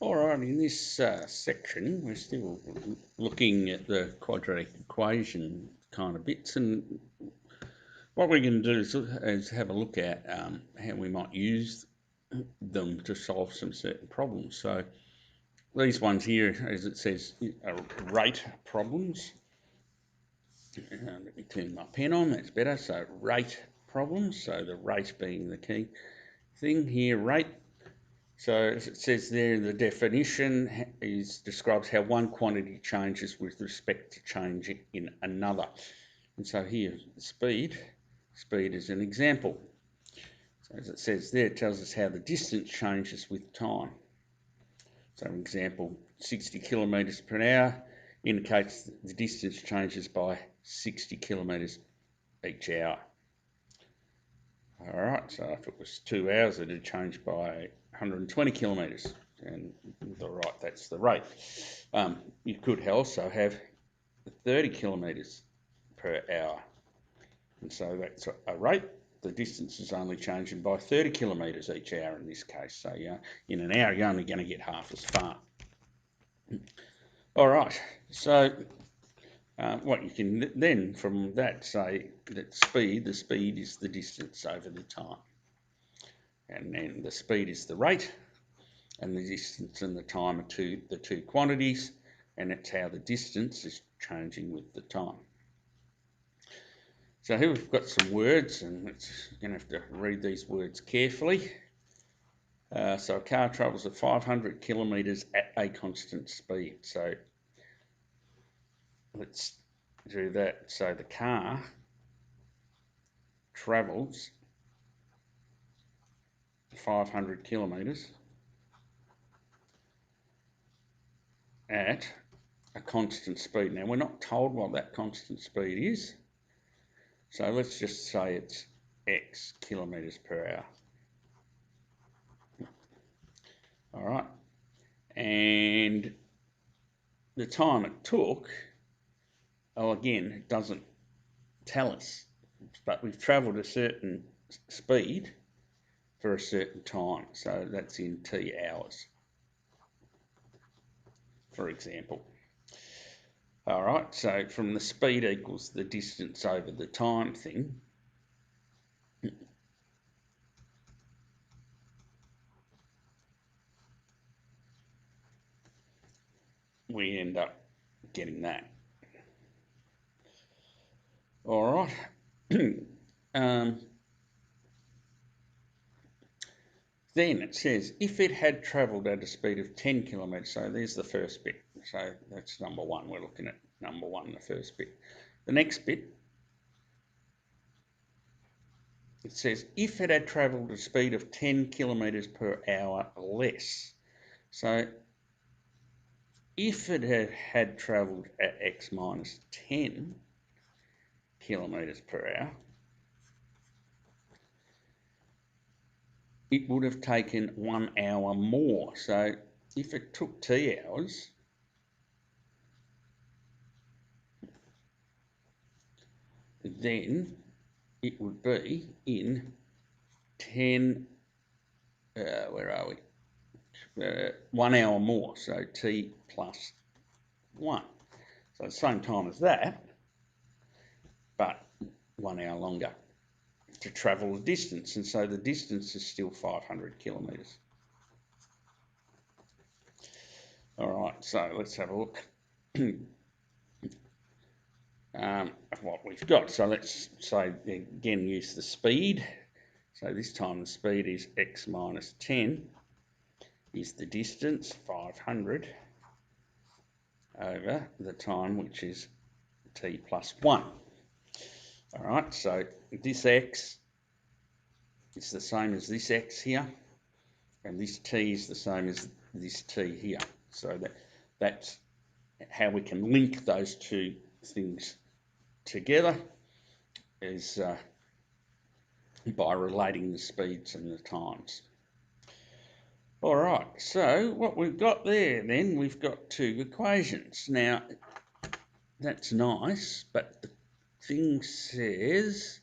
All right, in this section, we're still looking at the quadratic equation kind of bits, and what we're going to do is have a look at how we might use them to solve some certain problems. So these ones here, as it says, are rate problems. Let me turn my pen on, that's better. So rate problems, so the rate being the key thing here, rate. So as it says there, the definition describes how one quantity changes with respect to change in another. And so here, speed is an example. So as it says there, it tells us how the distance changes with time. So an example, 60 kilometres per hour indicates the distance changes by 60 kilometres each hour. All right, so if it was 2 hours, it would change by 120 kilometres, and right, that's the rate. You could also have 30 kilometres per hour, and so that's a rate. The distance is only changing by 30 kilometres each hour in this case. So in an hour, you're only going to get half as far. All right, so what you can then from that say that the speed is the distance over the time. And then the speed is the rate, and the distance and the time are the two quantities, and it's how the distance is changing with the time. So here we've got some words, and it's going to have to read these words carefully. So a car travels at 500 kilometres at a constant speed. So let's do that. So the car travels 500 kilometres at a constant speed. Now, we're not told what that constant speed is, so let's just say it's x kilometres per hour. All right, and the time it took, oh, again, it doesn't tell us, but we've travelled a certain speed for a certain time, so that's in t hours, for example. All right, so from the speed equals the distance over the time thing, we end up getting that. All right. Then it says, if it had travelled at a speed of 10 kilometres, so there's the first bit. So that's number one. We're looking at number one, the first bit. The next bit, it says, if it had travelled at a speed of 10 kilometres per hour less. So if it had travelled at x minus 10 kilometres per hour, it would have taken 1 hour more. So if it took t hours, then it would be in 10, where are we? 1 hour more, so t plus 1. So the same time as that, but 1 hour longer to travel the distance, and so the distance is still 500 kilometres. All right, so let's have a look at what we've got. So let's say, again, use the speed. So this time the speed is x minus 10 is the distance, 500, over the time, which is t plus 1. All right, so this x is the same as this x here, and this t is the same as this t here. So that's how we can link those two things together, is by relating the speeds and the times. All right, so what we've got there then, we've got two equations. Now, that's nice, but the thing says,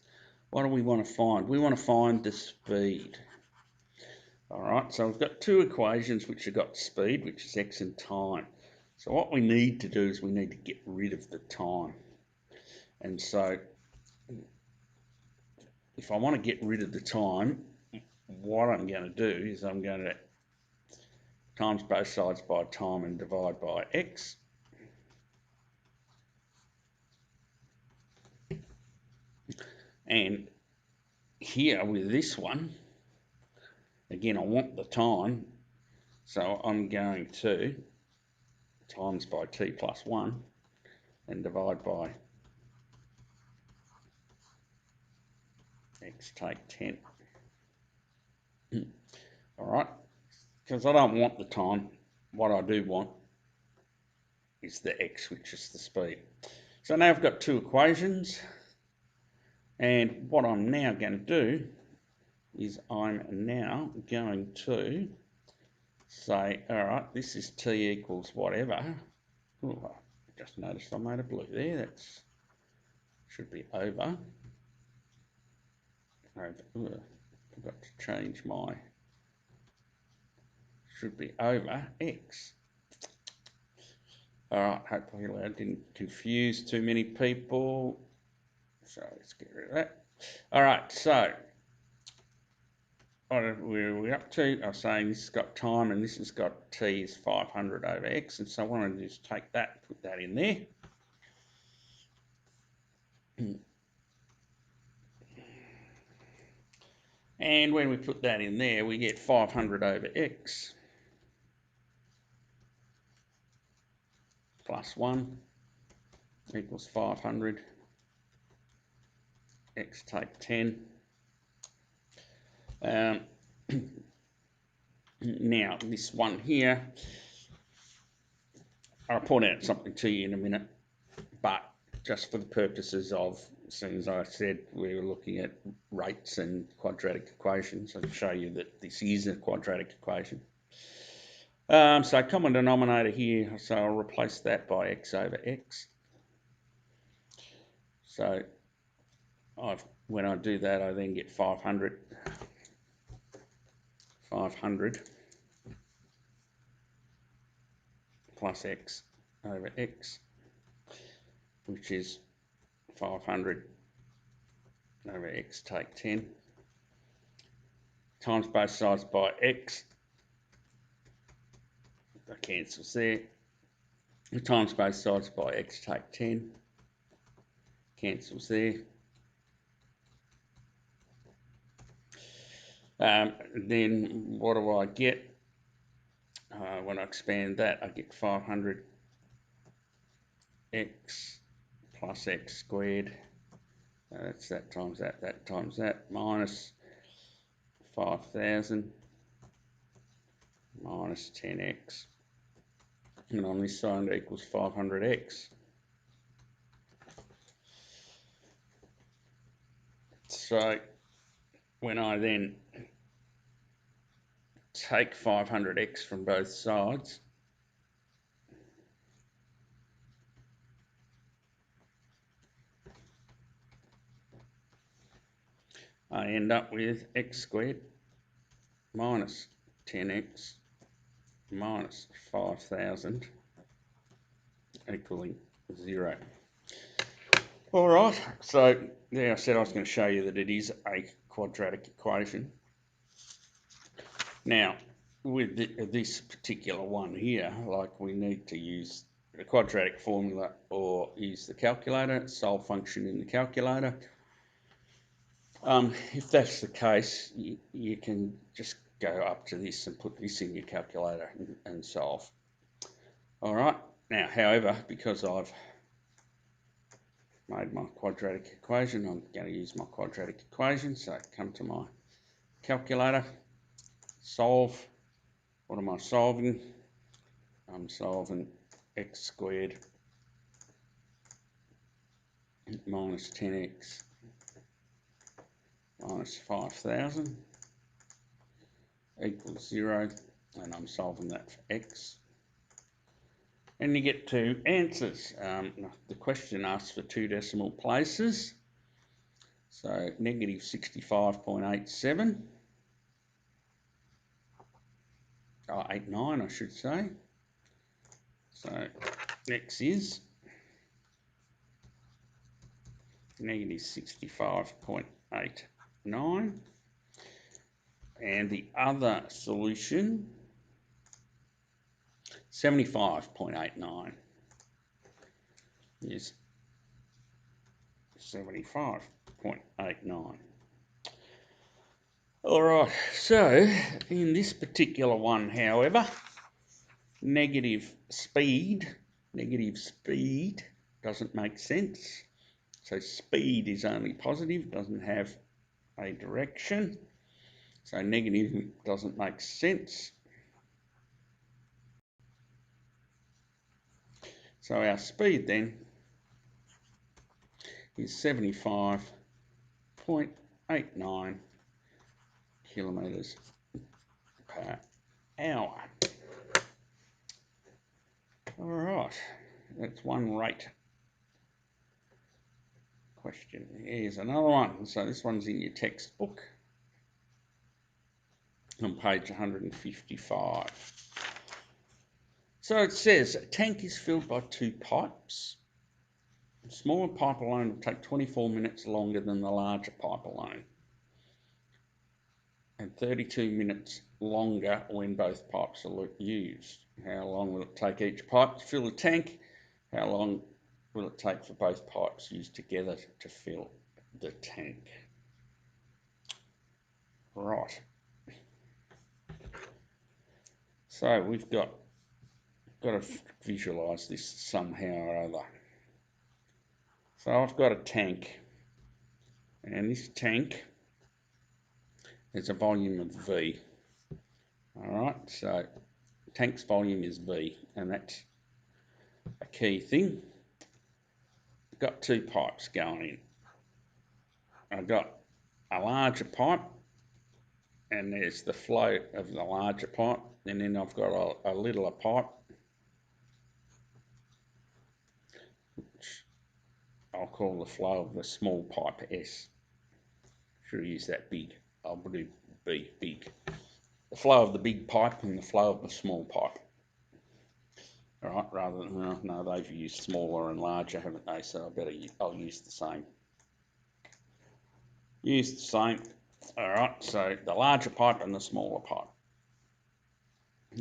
what do we want to find? We want to find the speed. All right, so we've got two equations which have got speed, which is x and time. So what we need to do is we need to get rid of the time. And so if I want to get rid of the time, what I'm going to do is I'm going to times both sides by time and divide by x. And here with this one, again, I want the time, so I'm going to times by t plus 1 and divide by x take 10. All right, because I don't want the time, what I do want is the x, which is the speed. So now I've got two equations, and what I'm now going to do is I'm now going to say, all right, this is t equals whatever. Ooh, I just noticed I made a blue there. That should be over. Ooh, forgot to change my. Should be over x. All right, hopefully I didn't confuse too many people. So let's get rid of that. All right, so where are we up to? I was saying this has got time and this has got t is 500 over x, and so I want to just take that, put that in there. And when we put that in there, we get 500 over x plus 1 equals 500. X take 10. Now, this one here, I'll point out something to you in a minute, but just for the purposes of, as soon as I said we were looking at rates and quadratic equations, I'll show you that this is a quadratic equation. So common denominator here, so I'll replace that by x over x. So when I do that, I then get 500 plus x over x, which is 500 over x take 10, times both sides by x. That cancels there. Times both sides by x take 10, cancels there. Then what do I get? When I expand that, I get 500 x plus x squared. That's that times that times that, minus 5,000 minus 10x. And on this side equals 500x. So when I then take 500x from both sides, I end up with x squared minus 10x minus 5,000 equaling 0. All right, so there I said I was going to show you that it is a quadratic equation. Now, with this particular one here, like we need to use a quadratic formula or use the calculator, solve function in the calculator. If that's the case, you can just go up to this and put this in your calculator and solve. All right, now, however, because I've made my quadratic equation, I'm going to use my quadratic equation. So come to my calculator, solve. What am I solving? I'm solving x squared minus 10x minus 5,000 equals 0, and I'm solving that for x. And you get two answers. The question asks for 2 decimal places, so negative 65.87 89, I should say. So X is negative 65.89. And the other solution, 75.89, is 75.89. All right, so in this particular one, however, negative speed doesn't make sense. So speed is only positive, doesn't have a direction. So negative doesn't make sense. So our speed then is 75.89 kilometres per hour. All right, that's one rate question. Here's another one. So this one's in your textbook on page 155. So it says a tank is filled by two pipes. The smaller pipe alone will take 24 minutes longer than the larger pipe alone, and 32 minutes longer when both pipes are used. How long will it take each pipe to fill the tank? How long will it take for both pipes used together to fill the tank? Right. So we've got to visualise this somehow or other. So I've got a tank, and this tank has a volume of V. All right, so tank's volume is V, and that's a key thing. I've got two pipes going in. I've got a larger pipe, and there's the flow of the larger pipe, and then I've got a littler pipe, which I'll call the flow of the small pipe S. Should have used that big. I'll do B, big. The flow of the big pipe and the flow of the small pipe. All right, rather than, no, they've used smaller and larger, haven't they? So I'll use the same. Use the same. All right, so the larger pipe and the smaller pipe.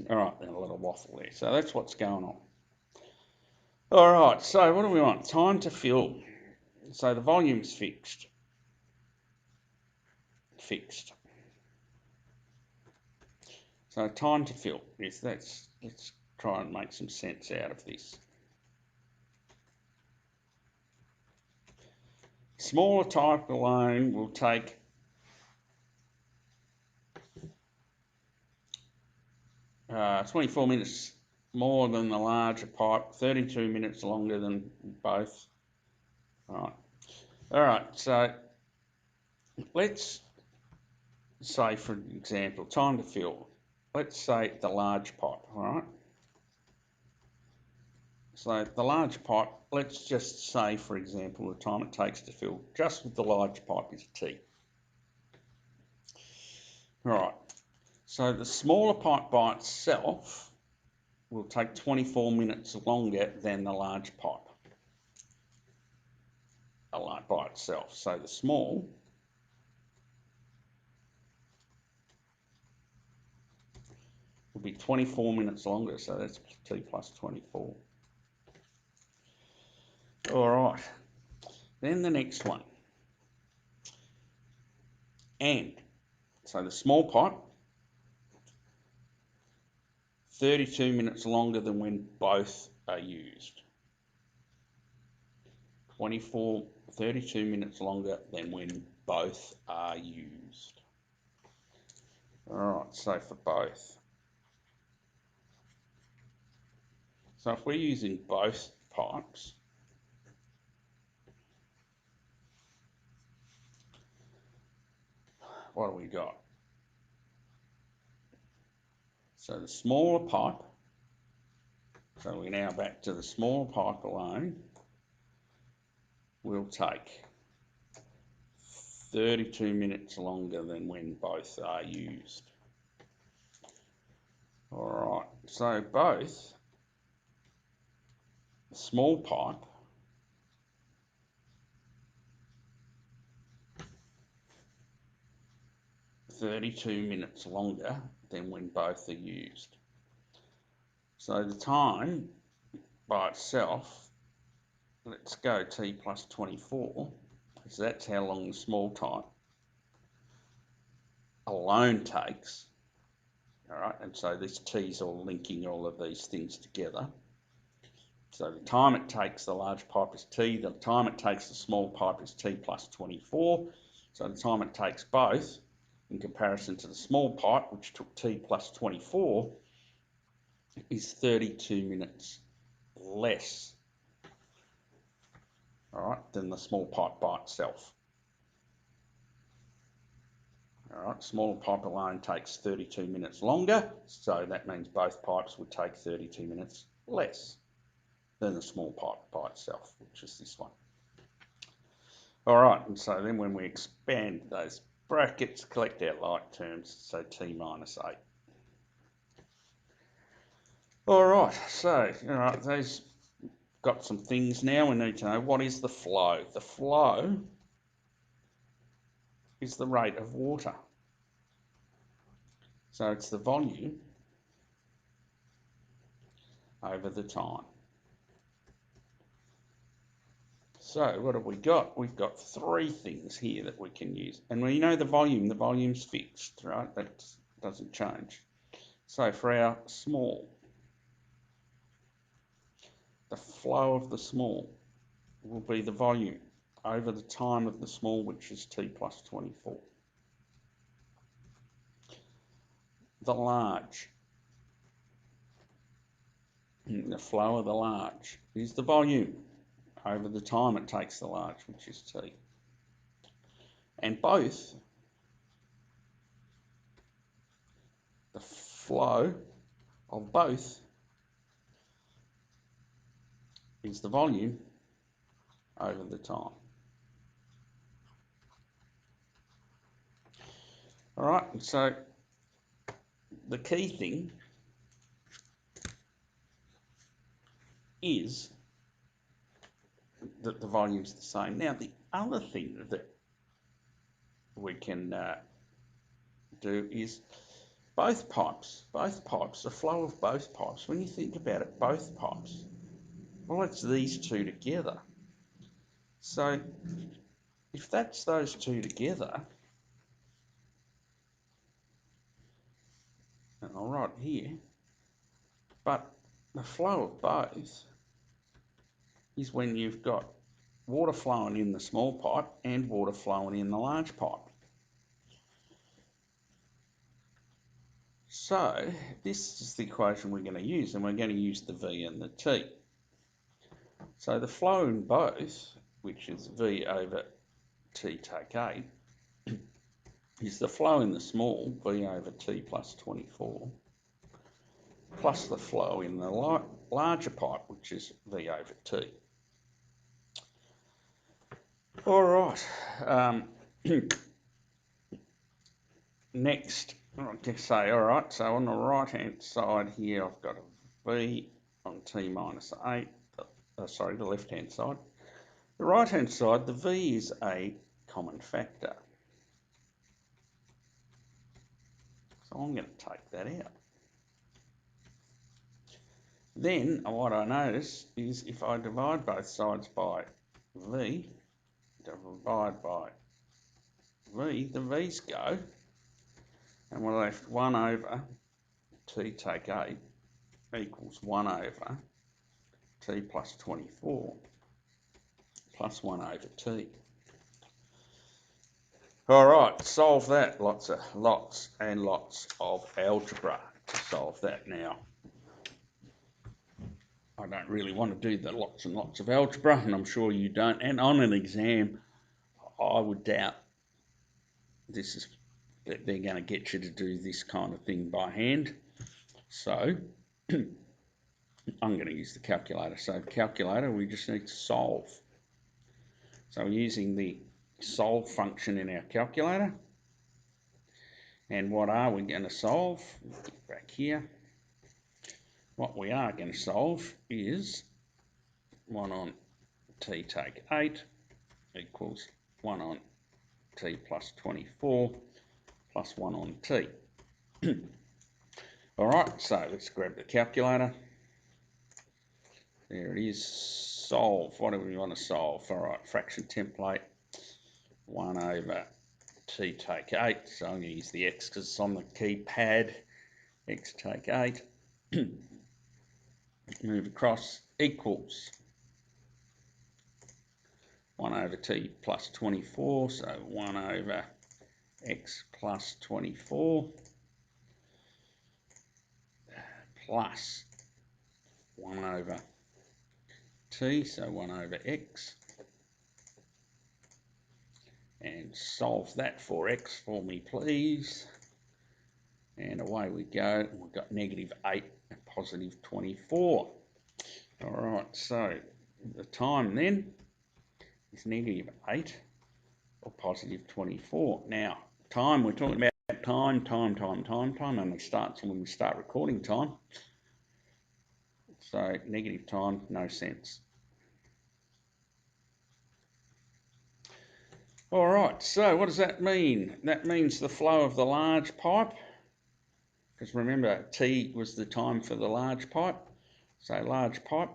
All right, then a little waffle there. So that's what's going on. All right, so what do we want? Time to fill. So the volume's fixed. So time to fill. Yes, let's try and make some sense out of this. Smaller type alone will take 24 minutes more than the larger pipe, 32 minutes longer than both. All right, so let's say, for example, time to fill. Let's say the large pipe, all right? So the large pipe, let's just say, for example, the time it takes to fill just with the large pipe is T. All right, so the smaller pipe by itself will take 24 minutes longer than the large pipe by itself. So the small will be 24 minutes longer, so that's T plus 24. All right, then the next one. And so the small pipe, 32 minutes longer than when both are used. 32 minutes longer than when both are used. All right, so for both. So if we're using both pipes, what do we got? So the smaller pipe, so we're now back to the smaller pipe alone, will take 32 minutes longer than when both are used. All right, so both small pipe (32 minutes) longer than when both are used. So the time by itself, let's go t plus 24, because that's how long the small type alone takes. All right, and so this t's all linking all of these things together. So the time it takes the large pipe is t, the time it takes the small pipe is t plus 24. So the time it takes both in comparison to the small pipe, which took t plus 24, is 32 minutes less, all right, than the small pipe by itself. All right, smaller pipe alone takes 32 minutes longer, so that means both pipes would take 32 minutes less than the small pipe by itself, which is this one. All right, and so then when we expand those brackets, collect our like terms, so t minus 8. All right, so those got some things now. We need to know, what is the flow? The flow is the rate of water. So it's the volume over the time. So what have we got? We've got three things here that we can use. And we know the volume's fixed, right? That doesn't change. So for our small, the flow of the small will be the volume over the time of the small, which is t plus 24. The large, the flow of the large, is the volume over the time it takes the large, which is t. And both, the flow of both is the volume over the time. All right, so the key thing is that the volume's the same. Now, the other thing that we can do is both pipes, the flow of both pipes. When you think about it, both pipes, well, it's these two together. So if that's those two together, and I'll write here, but the flow of both is when you've got water flowing in the small pipe and water flowing in the large pipe. So this is the equation we're going to use, and we're going to use the V and the T. So the flow in both, which is V over T take 8, is the flow in the small, V over T plus 24, plus the flow in the larger pipe, which is V over T. All right. Next, I'll just say, all right, so on the right-hand side here, I've got a V on T minus 8, the left-hand side. The right-hand side, the V is a common factor. So I'm going to take that out. Then what I notice is if I divide both sides by V, divide by V, the V's go, and we're left 1 over T take 8 equals 1 over T plus 24 plus 1 over T. All right, solve that. Lots and lots of algebra to solve that now. I don't really want to do the lots and lots of algebra, and I'm sure you don't. And on an exam, I would doubt that they're going to get you to do this kind of thing by hand. So I'm going to use the calculator. So calculator, we just need to solve. So we're using the solve function in our calculator. And what are we going to solve? Get back here. what we are going to solve is 1 on t take 8 equals 1 on t plus 24 plus 1 on t. All right, so let's grab the calculator. There it is. Solve. What do we want to solve? All right, fraction template. 1 over t take 8. So I'm going to use the x because it's on the keypad. X take 8. Move across, equals 1 over t plus 24. So 1 over x plus 24 plus 1 over t, so 1 over x, and solve that for x for me, please. And away we go. We've got -8 and +24. All right, so the time then is -8 or +24. Now, time, we're talking about time only starts when we start recording time. So negative time, no sense. All right, so what does that mean? That means the flow of the large pipe, because remember t was the time for the large pipe. So large pipe,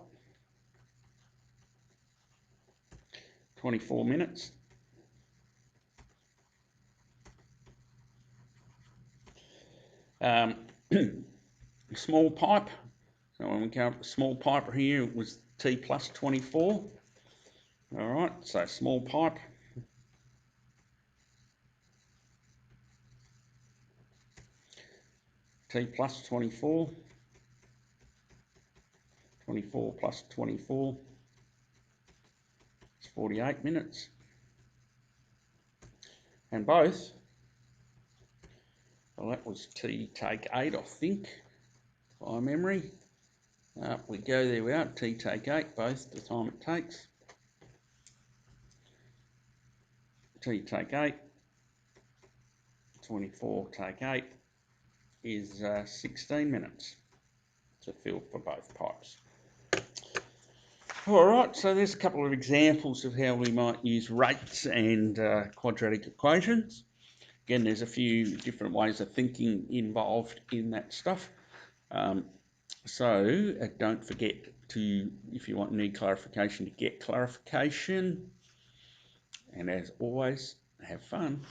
24 minutes. Small pipe, so when we come up with small pipe here, it was t plus 24. All right, so small pipe, t plus 24, 24 plus 24, it's 48 minutes. And both, well, that was t take 8, I think, by memory. Up we go, there we are, t take 8, both the time it takes. T take 8, 24 take 8 is 16 minutes to fill for both pipes. All right, so there's a couple of examples of how we might use rates and quadratic equations. Again, there's a few different ways of thinking involved in that stuff. So don't forget to, if you need clarification, to get clarification. And as always, have fun.